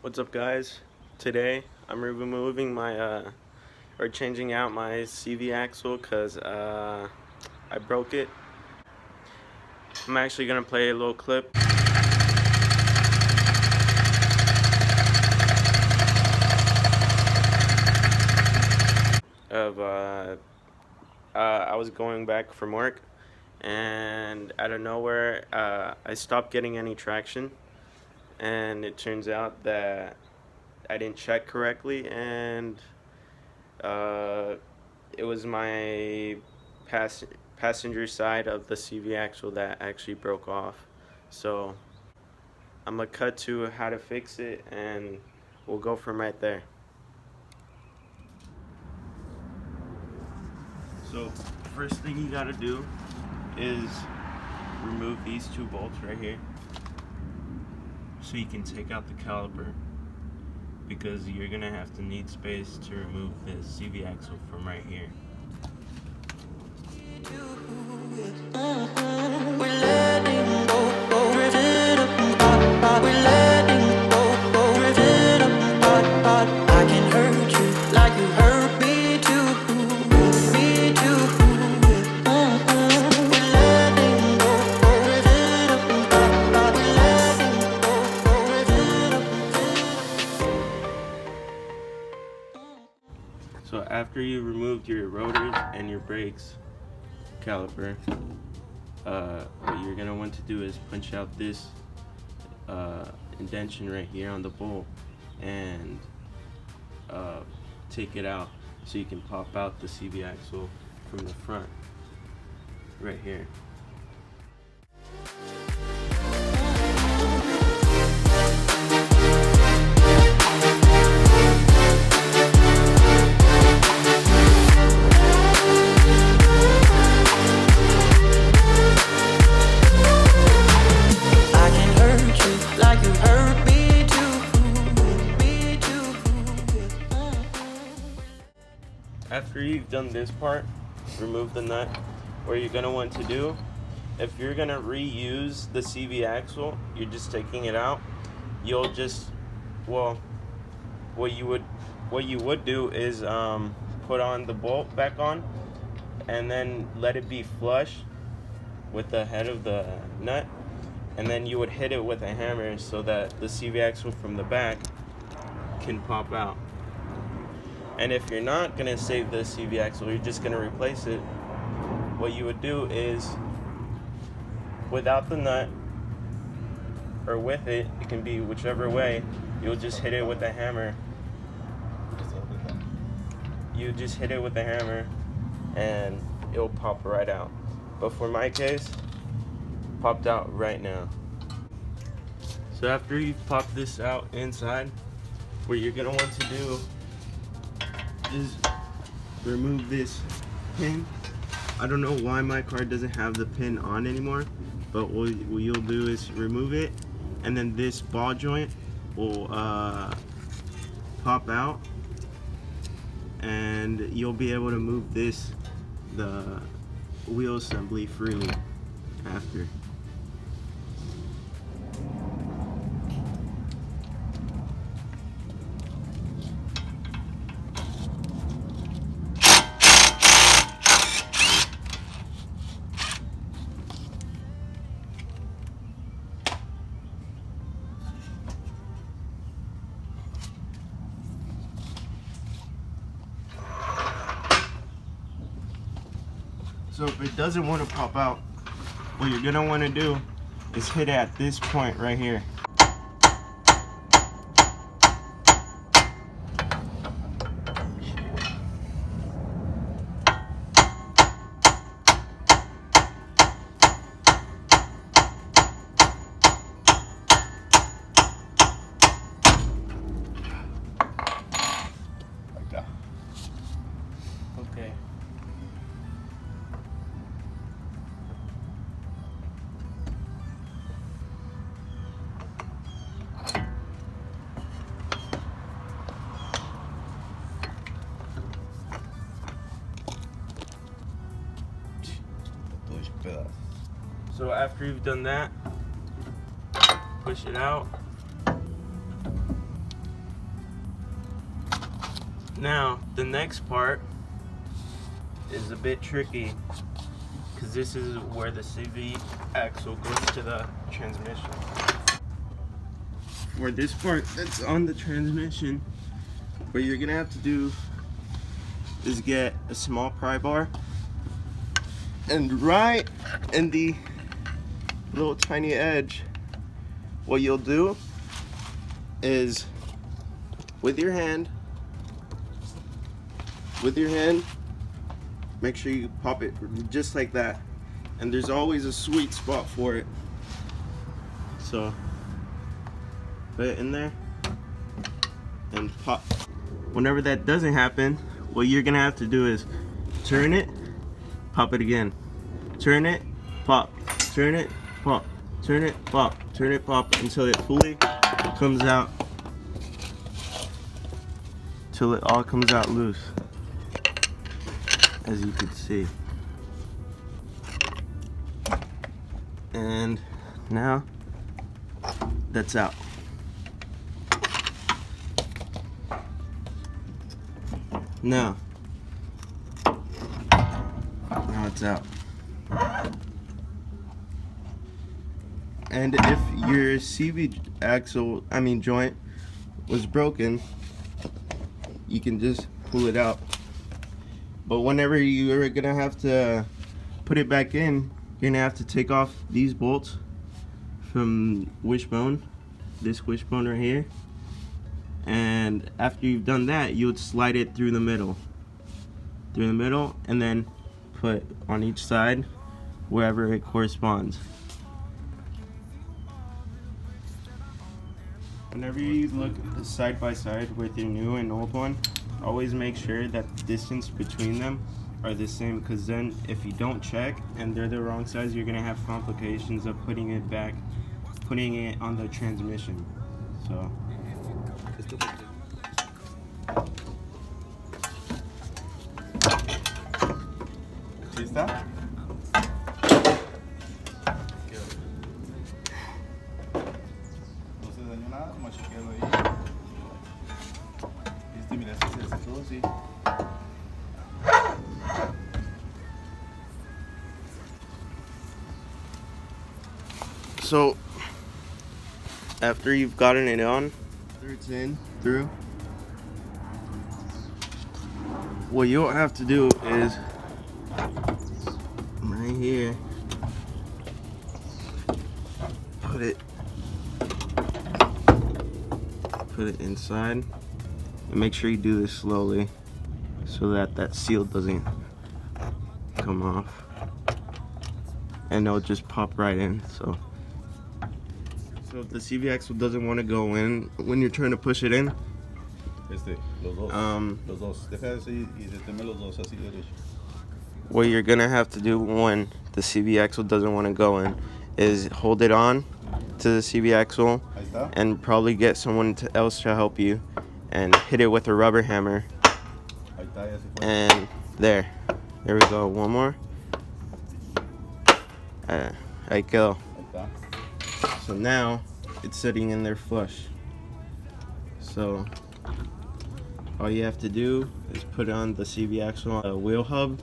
What's up, guys? Today I'm removing my or changing out my CV axle because I broke it. I'm actually gonna play a little clip of I was going back from work, and out of nowhere I stopped getting any traction, and it turns out that I didn't check correctly, and it was my passenger side of the CV axle that actually broke off. So I'm gonna cut to how to fix it, and we'll go from right there. So first thing you gotta do is remove these two bolts right here so you can take out the caliper, because you're gonna have to need space to remove the CV axle from right here. So after you removed your rotors and your brakes caliper, what you're gonna want to do is punch out this indentation right here on the bolt and take it out so you can pop out the CV axle from the front right here. After you've done this part, remove the nut. What you're gonna want to do, if you're gonna reuse the CV axle, you're just taking it out. You'll just, well, what you would do is put on the bolt back on, and then let it be flush with the head of the nut, and then you would hit it with a hammer so that the CV axle from the back can pop out. And if you're not gonna save the CV axle, you're just gonna replace it, what you would do is, without the nut, or with it, it can be whichever way, you'll just hit it with a hammer. You just hit it with a hammer and it'll pop right out. But for my case, popped out right now. So after you've popped this out inside, what you're gonna want to do is remove this pin. I don't know why my car doesn't have the pin on anymore, but what you'll do is remove it, and then this ball joint will pop out, and you'll be able to move the wheel assembly freely after. So if it doesn't want to pop out, what you're gonna want to do is hit it at this point right here. Like that. Okay. So after you've done that, push it out, Now, the next part is a bit tricky because this is where the CV axle goes to the transmission. For this part that's on the transmission, what you're gonna have to do is get a small pry bar, and right in the little tiny edge, what you'll do is with your hand, make sure you pop it just like that, and there's always a sweet spot for it. So put it in there and pop. Whenever that doesn't happen, what you're gonna have to do is turn it, pop it again, turn it, pop, turn it, pop, turn it, pop, turn it, pop, until it fully comes out, till it all comes out loose, as you can see. And now that's out. Now it's out. And if your CV axle, joint was broken, you can just pull it out. But whenever you're gonna have to put it back in, you're gonna have to take off these bolts from wishbone, this wishbone right here. And after you've done that, you would slide it through the middle, and then put on each side wherever it corresponds. Whenever you look side by side with your new and old one, always make sure that the distance between them are the same, because then if you don't check and they're the wrong size, you're gonna have complications of putting it on the transmission. So ¿Sí está? No se dañó nada, vamos a chequearlo ahí. Mira, se hace todo así. So after you've gotten it on, after it's in through, what you'll have to do is right here, put it inside, and make sure you do this slowly so that seal doesn't come off, and it'll just pop right in. So if the CV axle doesn't want to go in when you're trying to push it in, Los dos. Deja así y deteme los dos así derecho. what you're gonna have to do when the CV axle doesn't want to go in is hold it on to the CV axle Ahí está. and probably get someone else to help you and hit it with a rubber hammer. Ahí está, ya se fue. And there we go. One more. Ahí quedó. Ahí está. So now it's sitting in there flush. So all you have to do is put on the CV axle wheel hub,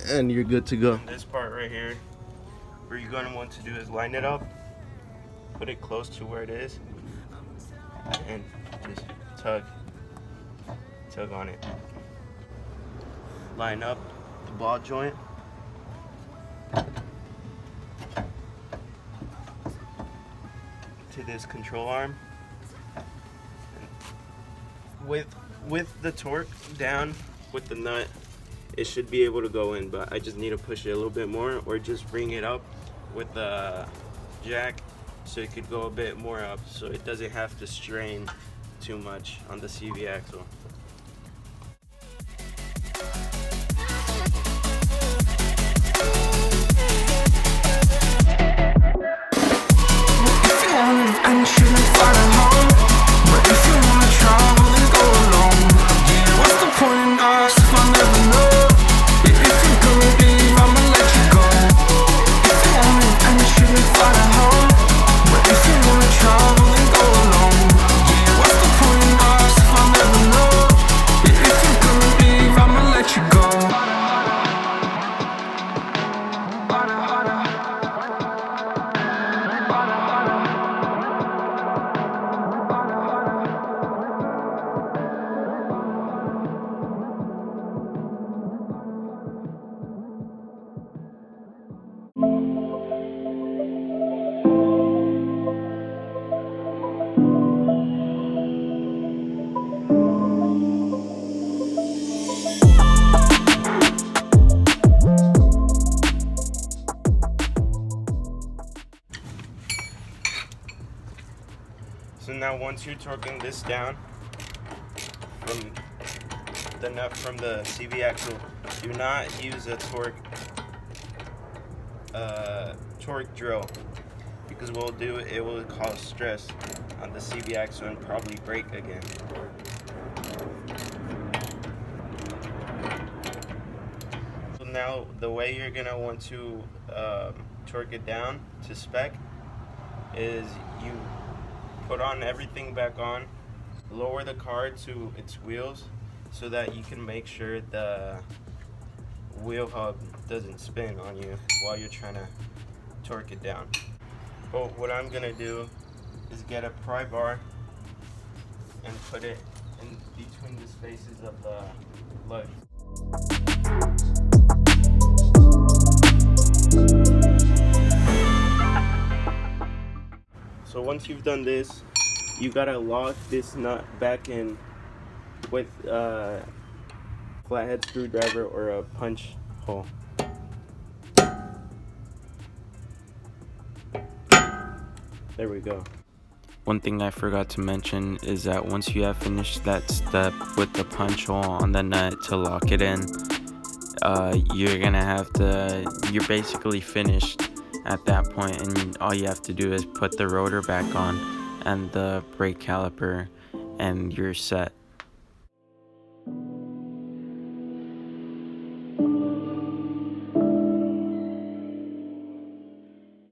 and you're good to go. This part right here, what you're going to want to do is line it up, put it close to where it is, and just tug on it. Line up the ball joint. To this control arm. With the torque down with the nut, it should be able to go in, but I just need to push it a little bit more, or just bring it up with the jack so it could go a bit more up, so it doesn't have to strain too much on the CV axle. once you're torquing this down from the nut from the CV axle, do not use a torque drill, because what it'll do, it will cause stress on the CV axle and probably break again. So now the way you're gonna want to torque it down to spec is you put on everything back on, lower the car to its wheels so that you can make sure the wheel hub doesn't spin on you while you're trying to torque it down. But what I'm gonna do is get a pry bar and put it in between the spaces of the lugs. So once you've done this, you gotta lock this nut back in with a flathead screwdriver or a punch hole. There we go. One thing I forgot to mention is that once you have finished that step with the punch hole on the nut to lock it in, you're basically finished at that point, and all you have to do is put the rotor back on and the brake caliper, and you're set.